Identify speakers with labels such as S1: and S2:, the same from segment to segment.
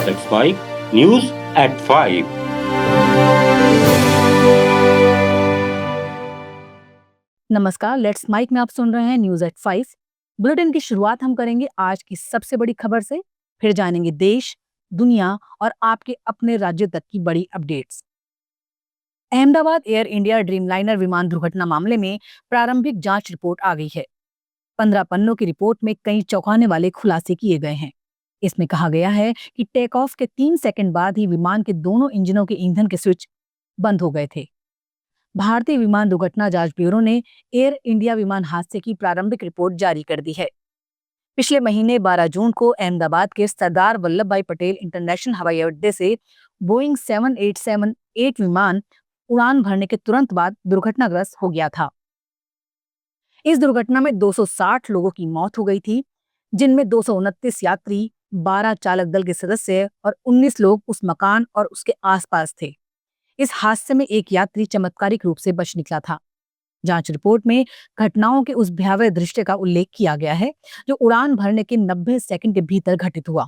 S1: Let's Mike News at 5.
S2: नमस्कार, let's mic में आप सुन रहे हैं न्यूज एट 5। बुलेटिन की शुरुआत हम करेंगे आज की सबसे बड़ी खबर से, फिर जानेंगे देश, दुनिया और आपके अपने राज्य तक की बड़ी updates. Ahmedabad air India Dreamliner विमान दुर्घटना मामले में प्रारंभिक जांच रिपोर्ट आ गई है। 15 पन्नों की रिपोर्ट में कई चौंकाने वाले खुलासे किए गए हैं। इसमें कहा गया है कि टेक ऑफ के 3 सेकंड बाद ही विमान के दोनों इंजनों के ईंधन के स्विच बंद हो गए थे। भारतीय विमान दुर्घटना जांच ब्यूरो ने एयर इंडिया विमान हादसे की प्रारंभिक रिपोर्ट जारी कर दी है। पिछले महीने 12 जून को अहमदाबाद के सरदार वल्लभ भाई पटेल इंटरनेशनल हवाई अड्डे से बोइंग 7878 विमान उड़ान भरने के तुरंत बाद दुर्घटनाग्रस्त हो गया था। इस दुर्घटना में 260 लोगों की मौत हो गई थी, जिनमें 229 यात्री, 12 चालक दल के सदस्य और 19 लोग उस मकान और उसके आसपास थे। इस हादसे में एक यात्री चमत्कारिक रूप से बच निकला था। जांच रिपोर्ट में घटनाओं के उस भयावह दृश्य का उल्लेख किया गया है जो उड़ान भरने के 90 सेकंड के भीतर घटित हुआ।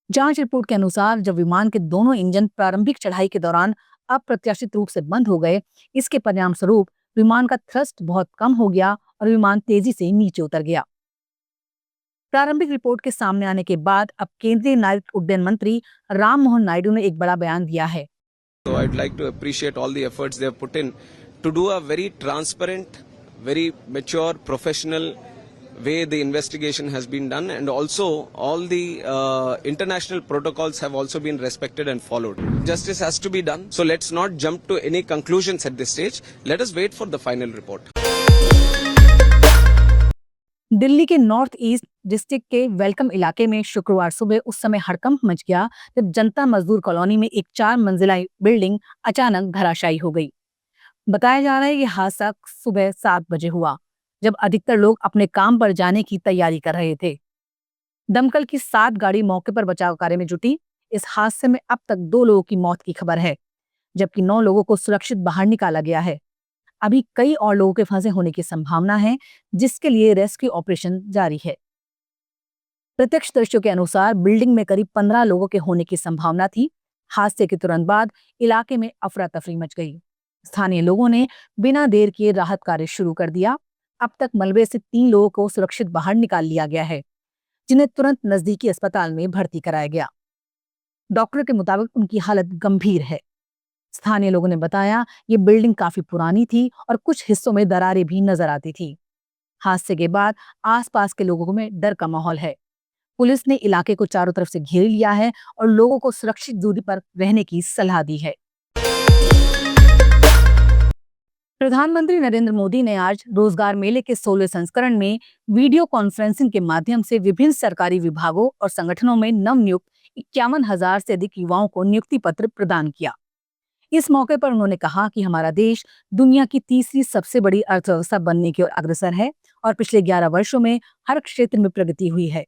S2: जांच रिपोर्ट के अनुसार जब विमान के दोनों इंजन प्रारंभिक चढ़ाई के दौरान अप्रत्याशित रूप से बंद हो गए, इसके परिणाम स्वरूप विमान का थ्रस्ट बहुत कम हो गया और विमान तेजी से नीचे उतर गया। प्रारंभिक रिपोर्ट के सामने आने के बाद अब केंद्रीय नागरिक उड्डयन मंत्री राम मोहन नायडू ने एक बड़ा बयान दिया है।
S3: So I'd like to appreciate all the efforts they have put in to do a very transparent, very mature, professional way the investigation has been done, and also all the international protocols have also been respected and followed. Justice has to be done. So let's not jump to any conclusions at this stage. Let us wait for the final report.
S2: Delhi के north east district के welcome इलाके में शुक्रवार सुबह उस समय हड़कंप much गया जब जनता मजदूर कॉलोनी में एक 4 मंजिला बिल्डिंग अचानक धराशायी हो गई। बताया जा रहा है कि हादसा सुबह 7 बजे हुआ, जब अधिकतर लोग अपने काम पर जाने की तैयारी कर रहे थे। दमकल की 7 गाड़ी मौके पर बचाव कार्य में जुटी। इस हादसे में अब तक 2 लोगों की मौत की खबर है, जबकि 9 लोगों को सुरक्षित बाहर निकाला गया है। अभी कई और लोगों के फंसे होने की संभावना है, जिसके लिए रेस्क्यू ऑपरेशन जारी है। प्रत्यक्षदर्शियों के अनुसार बिल्डिंग में करीब 15 लोगों के होने की संभावना थी। हादसे के तुरंत बाद इलाके में अफरा तफरी मच गई। स्थानीय लोगों ने बिना देर किए राहत कार्य शुरू कर दिया। अब तक मलबे से 3 लोगों को सुरक्षित बाहर निकाल लिया गया है, जिन्हें तुरंत नजदीकी अस्पताल में भर्ती कराया गया। डॉक्टर के मुताबिक उनकी हालत गंभीर है। स्थानीय लोगों ने बताया ये बिल्डिंग काफी पुरानी थी और कुछ हिस्सों में दरारें भी नजर आती थी। हादसे के बाद आसपास के लोगों में डर का माहौल है। पुलिस ने इलाके को चारों तरफ से घेर लिया है और लोगों को सुरक्षित दूरी पर रहने की सलाह दी है। प्रधानमंत्री नरेंद्र मोदी ने आज रोजगार मेले के 16वें संस्करण में वीडियो कॉन्फ्रेंसिंग के माध्यम से विभिन्न सरकारी विभागों और संगठनों में नवनियुक्त 51,000 से अधिक युवाओं को नियुक्ति पत्र प्रदान किया। इस मौके पर उन्होंने कहा कि हमारा देश दुनिया की तीसरी सबसे बड़ी अर्थव्यवस्था बनने की ओर अग्रसर है और पिछले 11 वर्षों में हर क्षेत्र में प्रगति हुई है।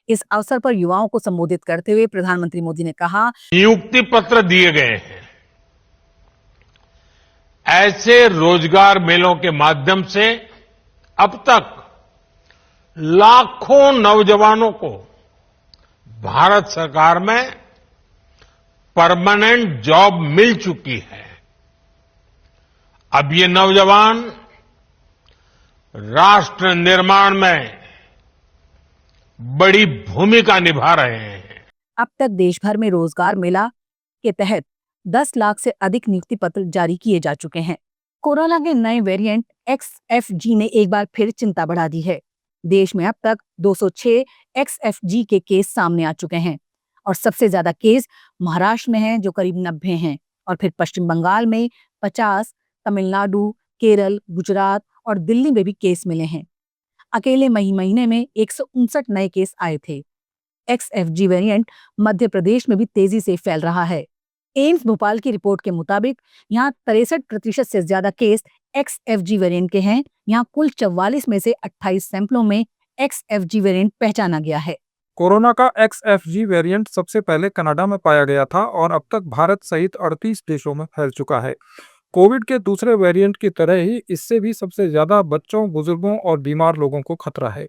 S2: इस अवसर पर युवाओं को संबोधित करते हुए प्रधानमंत्री मोदी ने कहा,
S4: नियुक्ति पत्र दिए गए हैं। ऐसे रोजगार मेलों के माध्यम से अब तक लाखों नौजवानों को भारत सरकार में परमानेंट जॉब मिल चुकी है। अब ये नौजवान राष्ट्र निर्माण में बड़ी भूमिका निभा रहे हैं।
S2: अब तक देश भर में रोजगार मेला के तहत 10 लाख से अधिक नियुक्ति पत्र जारी किए जा चुके हैं। कोरोना के नए वेरिएंट XFG ने एक बार फिर चिंता बढ़ा दी है। देश में अब तक 206 XFG के केस सामने आ चुके हैं और सबसे ज्यादा केस महाराष्ट्र में हैं, जो करीब 90 हैं, और फिर पश्चिम बंगाल में 50, तमिलनाडु, केरल, गुजरात और दिल्ली में भी केस मिले हैं। अकेले मई महीने में 159 नए केस आए थे। XFG वेरिएंट मध्य प्रदेश में भी तेजी से फैल रहा है। एम्स भोपाल की रिपोर्ट के मुताबिक यहाँ 63% से ज्यादा केस XFG वेरिएंट के हैं। यहाँ कुल 44 में से 28 सैंपलों में XFG वेरिएंट पहचाना गया है।
S5: कोरोना का XFG वेरिएंट सबसे पहले कनाडा में पाया गया था और अब तक भारत सहित 38 देशों में फैल चुका है। कोविड के दूसरे वेरिएंट की तरह ही इससे भी सबसे ज्यादा बच्चों, बुजुर्गों और बीमार लोगों को खतरा है।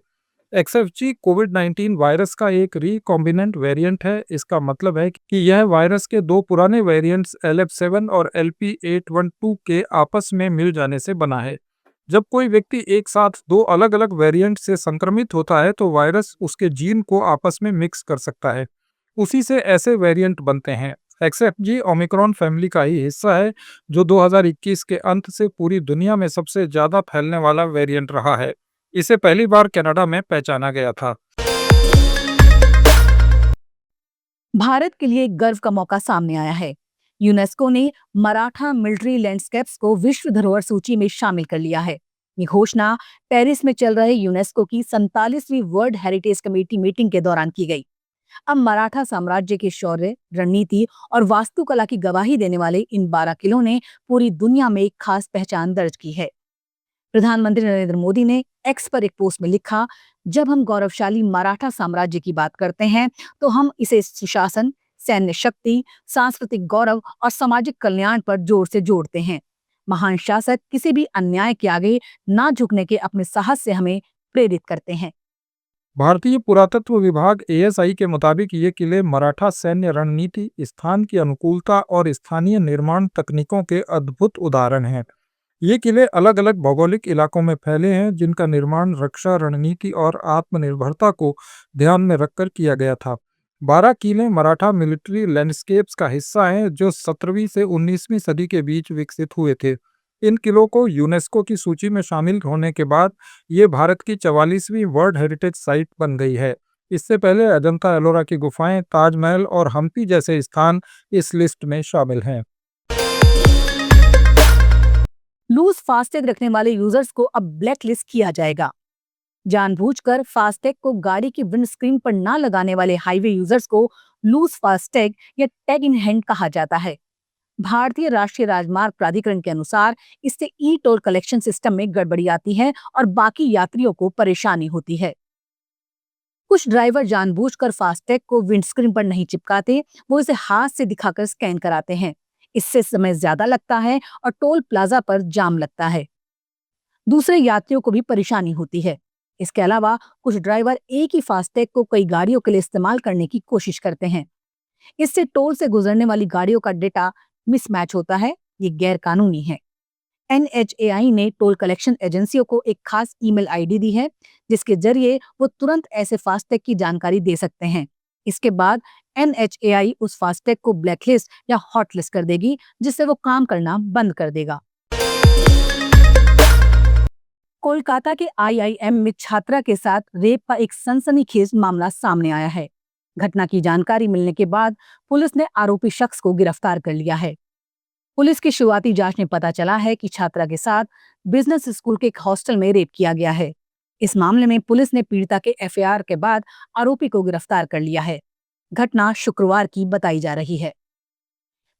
S5: XFG कोविड-19 वायरस का एक रिकॉम्बिनेंट वेरिएंट है। इसका मतलब है कि यह वायरस के दो पुराने वेरिएंट्स LF7 और LP812 के आपस में मिल जाने से बना है। जब कोई व्यक्ति एक साथ दो अलग-अलग वेरिएंट से संक्रमित होता है तो वायरस उसके जीन को आपस में मिक्स कर सकता है। उसी से ऐसे वेरिएंट बनते हैं। XFG ओमिक्रॉन फैमिली का ही हिस्सा है, जो 2021 के अंत से पूरी दुनिया में सबसे ज्यादा फैलने वाला वेरिएंट रहा है। इसे पहली बार कनाडा में पहचाना गया था।
S2: भारत के लिए एक गर्व का मौका सामने आया है। यूनेस्को ने मराठा मिलिट्री लैंडस्केप्स को विश्व धरोहर सूची में शामिल कर लिया है। ये घोषणा पेरिस में चल रहे यूनेस्को की 47वीं वर्ल्ड हेरिटेज कमेटी मीटिंग के दौरान की गई। अब मराठा साम्राज्य के शौर्य, रणनीति और वास्तुकला की गवाही देने वाले इन 12 किलों ने पूरी दुनिया में एक खास पहचान दर्ज की है। प्रधानमंत्री नरेंद्र मोदी ने एक्स पर एक पोस्ट में लिखा, जब हम गौरवशाली मराठा साम्राज्य की बात करते हैं तो हम इसे सुशासन, सैन्य शक्ति, सांस्कृतिक गौरव और सामाजिक कल्याण पर जोर से जोड़ते हैं। महान शासक किसी भी अन्याय के आगे ना झुकने के अपने साहस से हमें प्रेरित करते हैं।
S5: भारतीय पुरातत्व विभाग ASI के मुताबिक ये किले मराठा सैन्य रणनीति, स्थान की अनुकूलता और स्थानीय निर्माण तकनीकों के अद्भुत उदाहरण हैं। ये किले अलग अलग भौगोलिक इलाकों में फैले हैं, जिनका निर्माण रक्षा रणनीति और आत्मनिर्भरता को ध्यान में रखकर किया गया था। 12 किले मराठा मिलिट्री लैंडस्केप्स का हिस्सा हैं, जो 17वीं से 19वीं सदी के बीच विकसित हुए थे। इन किलों को यूनेस्को की सूची में शामिल होने के बाद ये भारत की 44वीं वर्ल्ड हेरिटेज साइट बन गई है। इससे पहले अजंता एलोरा की गुफाएं, ताजमहल और हम्पी जैसे स्थान इस लिस्ट में शामिल हैं।
S2: लूज फास्टैग रखने वाले यूजर्स को अब ब्लैक लिस्ट किया जाएगा। जानबूझकर फास्टैग को गाड़ी की विंडस्क्रीन पर ना लगाने वाले हाईवे यूजर्स को लूज फास्टैग या टैग इन हैंड कहा जाता है। भारतीय राष्ट्रीय राजमार्ग प्राधिकरण के अनुसार इससे ई टोल कलेक्शन सिस्टम में गड़बड़ी आती है और बाकी यात्रियों को परेशानी होती है। कुछ ड्राइवर जानबूझकर फास्टैग को विंडस्क्रीन पर नहीं चिपकाते, वो इसे हाथ से दिखाकर स्कैन कराते हैं। इससे समय ज्यादा लगता है और टोल प्लाजा पर जाम लगता है। दूसरे यात्रियों को भी परेशानी होती है। इसके अलावा कुछ ड्राइवर एक ही फास्टैग को कई गाड़ियों के लिए इस्तेमाल करने की कोशिश करते हैं। इससे टोल से गुजरने वाली गाड़ियों का डेटा मिसमैच होता है। ये गैर कानूनी है। NHAI ने टोल कलेक्शन एजेंसियों को एक खास ईमेल ID दी है, जिसके जरिए वो तुरंत ऐसे फास्टैग की जानकारी दे सकते हैं। इसके बाद NHAI उस फास्टैग को ब्लैकलिस्ट या हॉटलिस्ट कर देगी, जिससे वो काम करना बंद कर देगा। कोलकाता के IIM में छात्रा के साथ रेप का एक सनसनीखेज मामला सामने आया है। घटना की जानकारी मिलने के बाद पुलिस ने आरोपी शख्स को गिरफ्तार कर लिया है। पुलिस की शुरुआती जांच में पता चला है कि छात्रा के साथ बिजनेस स्कूल के एक हॉस्टल में रेप किया गया है। इस मामले में पुलिस ने पीड़िता के FIR के बाद आरोपी को गिरफ्तार कर लिया है। घटना शुक्रवार की बताई जा रही है।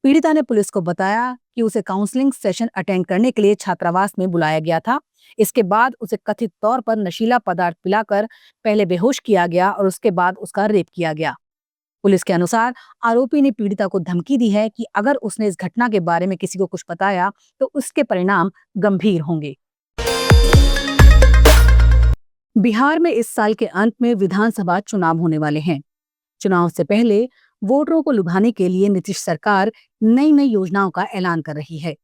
S2: पीड़िता ने पुलिस को बताया कि उसे काउंसलिंग सेशन अटेंड करने के लिए छात्रावास में बुलाया गया था। इसके बाद उसे कथित तौर पर नशीला पदार्थ पिलाकर पहले बेहोश किया गया और उसके बाद उसका रेप किया गया। पुलिस के अनुसार आरोपी ने पीड़िता को धमकी दी है कि अगर उसने इस घटना के बारे में किसी को कुछ बताया तो उसके परिणाम गंभीर होंगे। बिहार में इस साल के अंत में विधानसभा चुनाव होने वाले हैं। चुनाव से पहले वोटरों को लुभाने के लिए नीतीश सरकार नई नई योजनाओं का ऐलान कर रही है।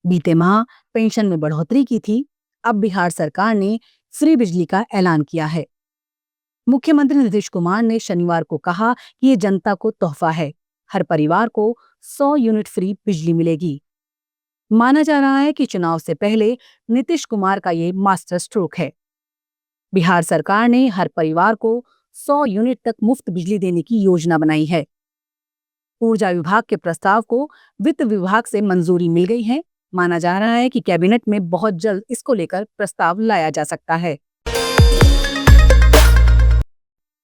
S2: बीते माह पेंशन में बढ़ोतरी की थी। अब बिहार सरकार ने फ्री बिजली का ऐलान किया है। मुख्यमंत्री नीतीश कुमार ने शनिवार को कहा कि ये जनता को तोहफा है। हर परिवार को 100 यूनिट फ्री बिजली मिलेगी। माना जा रहा है कि चुनाव से पहले नीतीश कुमार का ये मास्टर स्ट्रोक है। बिहार सरकार ने हर परिवार को 100 यूनिट तक मुफ्त बिजली देने की योजना बनाई है। ऊर्जा विभाग के प्रस्ताव को वित्त विभाग से मंजूरी मिल गई है। माना जा रहा है कि कैबिनेट में बहुत जल्द इसको लेकर प्रस्ताव लाया जा सकता है।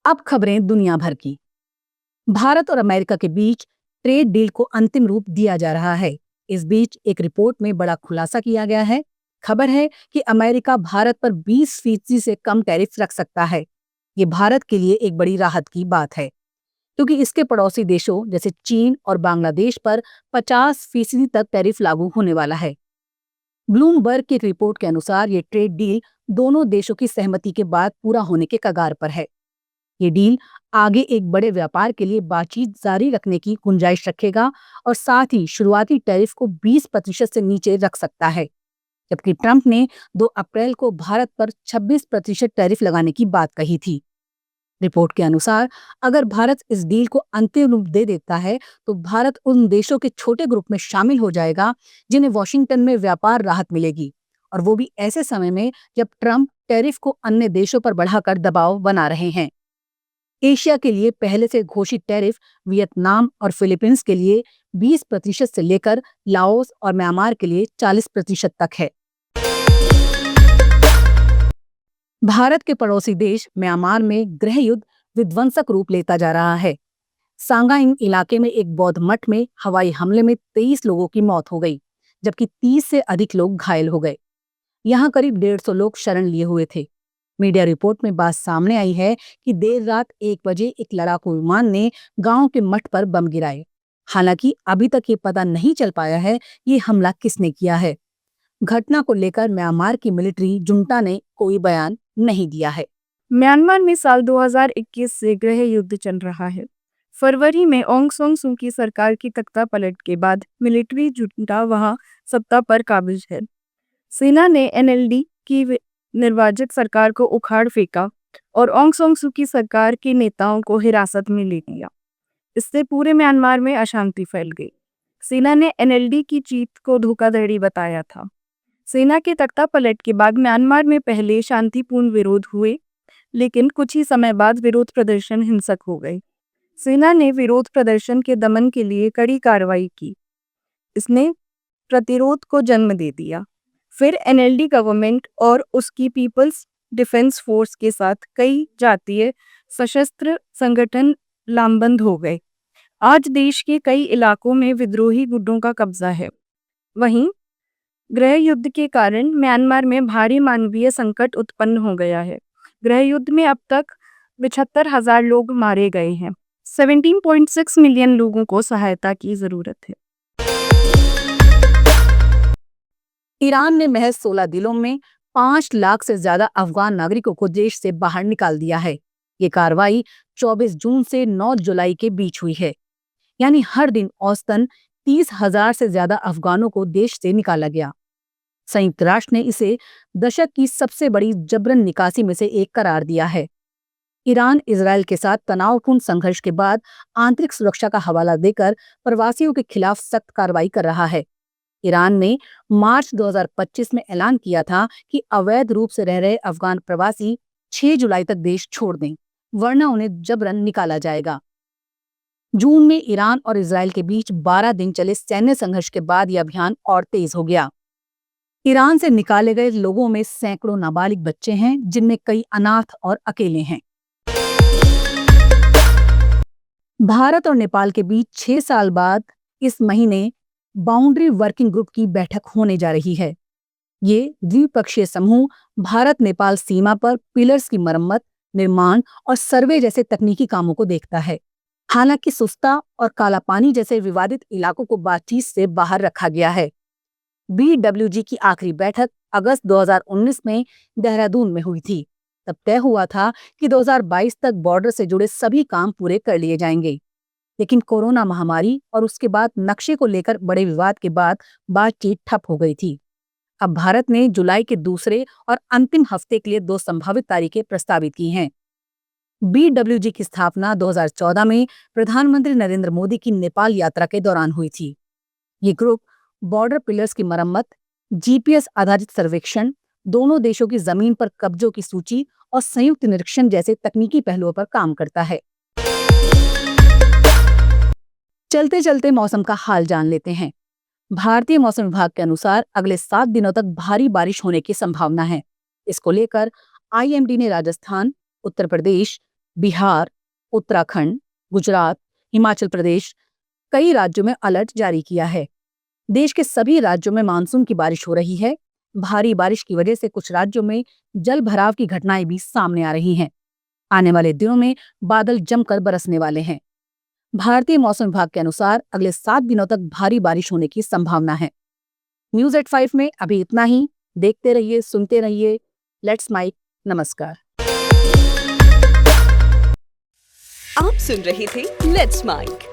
S2: अब खबरें दुनिया भर की। भारत और अमेरिका के बीच ट्रेड डील को अंतिम रूप दिया जा रहा है। इस बीच एक रिपोर्ट में बड़ा खुलासा किया गया है। खबर है कि अमेरिका भारत पर 20% से कम टैरिफ रख सकता है। ये भारत के लिए एक बड़ी राहत की बात है, क्योंकि इसके पड़ोसी देशों जैसे चीन और बांग्लादेश पर 50% तक टैरिफ लागू होने वाला है। ब्लूमबर्ग की एक रिपोर्ट के अनुसार ये ट्रेड डील दोनों देशों की सहमति के बाद पूरा होने के कगार पर है। ये डील आगे एक बड़े व्यापार के लिए बातचीत जारी रखने की गुंजाइश रखेगा और साथ ही शुरुआती टैरिफ को 20% से नीचे रख सकता है, जबकि ट्रंप ने 2 अप्रैल को भारत पर 26% टैरिफ लगाने की बात कही थी। रिपोर्ट के अनुसार अगर भारत इस डील को अंतिम रूप दे देता है तो भारत उन देशों के छोटे ग्रुप में शामिल हो जाएगा जिन्हें वॉशिंगटन में व्यापार राहत मिलेगी, और वो भी ऐसे समय में जब ट्रंप टैरिफ को अन्य देशों पर बढ़ाकर दबाव बना रहे हैं। एशिया के लिए पहले से घोषित टैरिफ वियतनाम और फिलीपींस के लिए 20% से लेकर लाओस और म्यांमार के लिए 40% तक है। भारत के पड़ोसी देश म्यांमार में गृह युद्ध विध्वंसक रूप लेता जा रहा है। सांगाइंग इलाके में एक बौद्ध मठ में हवाई हमले में 23 लोगों की मौत हो गई, जबकि 30 से अधिक लोग घायल हो गए। यहाँ करीब 150 लोग शरण लिए हुए थे। मीडिया रिपोर्ट में बात सामने आई है कि देर रात 1 बजे एक लड़ाकू विमान ने गांव के मठ पर बम गिराए। हालांकि अभी तक ये पता नहीं चल पाया है ये हमला किसने किया है। घटना को लेकर म्यांमार की मिलिट्री जुंटा ने कोई बयान नहीं दिया है।
S6: म्यांमार में साल 2021 से गृह युद्ध चल रहा है। फरवरी में ऑंग सांग सू की सरकार की तख्तापलट के बाद मिलिट्री जुंटा वहां सत्ता पर काबिज है। सेना ने एनएलडी की निर्वाचित सरकार को उखाड़ फेंका और ऑंग सांग सू की सरकार के नेताओं को हिरासत में ले लिया। इससे पूरे म्यांमार में अशांति फैल गई। सेना ने एनएलडी की जीत को धोखाधड़ी बताया था। सेना के तख्तापलट के बाद म्यांमार में पहले शांतिपूर्ण विरोध हुए, लेकिन कुछ ही समय बाद विरोध प्रदर्शन हिंसक हो गए। सेना ने विरोध प्रदर्शन के दमन के लिए कड़ी कार्रवाई की। इसने प्रतिरोध को जन्म दे दिया। फिर एनएलडी गवर्नमेंट और उसकी पीपल्स डिफेंस फोर्स के साथ कई जातीय सशस्त्र संगठन लामबंद हो गए। आज देश के कई इलाकों में विद्रोही गुटों का कब्जा है। वहीं गृह युद्ध के कारण म्यांमार में भारी मानवीय संकट उत्पन्न हो गया है। गृह युद्ध में अब तक 75,000 लोग मारे गए हैं। 17.6 मिलियन लोगों को सहायता की जरूरत है।
S2: ईरान ने महज 16 दिनों में 5 लाख से ज्यादा अफगान नागरिकों को देश से बाहर निकाल दिया है। ये कार्रवाई 24 जून से 9 जुलाई के बीच हुई है, यानी हर दिन औसतन 30,000 से ज्यादा अफगानों को देश से निकाला गया। संयुक्त राष्ट्र ने इसे दशक की सबसे बड़ी जबरन निकासी में से एक करार दिया है। ईरान इजरायल के साथ तनावपूर्ण संघर्ष के बाद आंतरिक सुरक्षा का हवाला देकर प्रवासियों के खिलाफ सख्त कार्रवाई कर रहा है। ईरान ने मार्च 2025 में ऐलान किया था कि अवैध रूप से रह रहे अफगान प्रवासी 6 जुलाई तक देश छोड़ दें, वरना उन्हें जबरन निकाला जाएगा। जून में ईरान और इजरायल के बीच 12 दिन चले सैन्य संघर्ष के बाद यह अभियान और तेज हो गया। ईरान से निकाले गए लोगों में सैकड़ों नाबालिग बच्चे हैं, जिनमें कई अनाथ और अकेले हैं। भारत और नेपाल के बीच 6 साल बाद इस महीने बाउंड्री वर्किंग ग्रुप की बैठक होने जा रही है। ये द्विपक्षीय समूह भारत नेपाल सीमा पर पिलर्स की मरम्मत, निर्माण और सर्वे जैसे तकनीकी कामों को देखता है। हालांकि सुस्ता और काला पानी जैसे विवादित इलाकों को बातचीत से बाहर रखा गया है। BWG की आखिरी बैठक अगस्त 2019 में देहरादून में हुई थी। तब तय हुआ था कि 2022 तक बॉर्डर से जुड़े सभी काम पूरे कर लिए जाएंगे, लेकिन कोरोना महामारी और उसके बाद नक्शे को लेकर बड़े विवाद के बाद बातचीत ठप हो गई थी। अब भारत ने जुलाई के दूसरे और अंतिम हफ्ते के लिए 2 संभावित तारीखें प्रस्तावित की हैं। BWG की स्थापना 2014 में प्रधानमंत्री नरेंद्र मोदी की नेपाल यात्रा के दौरान हुई थी। ये ग्रुप बॉर्डर पिलर्स की मरम्मत, GPS आधारित सर्वेक्षण, दोनों देशों की जमीन पर कब्जों की सूची और संयुक्त निरीक्षण जैसे तकनीकी पहलुओं पर काम करता है। चलते चलते मौसम का हाल जान लेते हैं। भारतीय मौसम विभाग के अनुसार अगले 7 दिनों तक भारी बारिश होने की संभावना है। इसको लेकर IMD ने राजस्थान, उत्तर प्रदेश, बिहार, उत्तराखंड, गुजरात, हिमाचल प्रदेश कई राज्यों में अलर्ट जारी किया है। देश के सभी राज्यों में मानसून की बारिश हो रही है। भारी बारिश की वजह से कुछ राज्यों में जल भराव की घटनाएं भी सामने आ रही हैं। आने वाले दिनों में बादल जमकर बरसने वाले हैं। भारतीय मौसम विभाग के अनुसार अगले 7 दिनों तक भारी बारिश होने की संभावना है। न्यूज एट 5 में अभी इतना ही। देखते रहिए, सुनते रहिए। लेट्स माइक। नमस्कार।
S7: आप सुन रहे थे लेट्स माइक।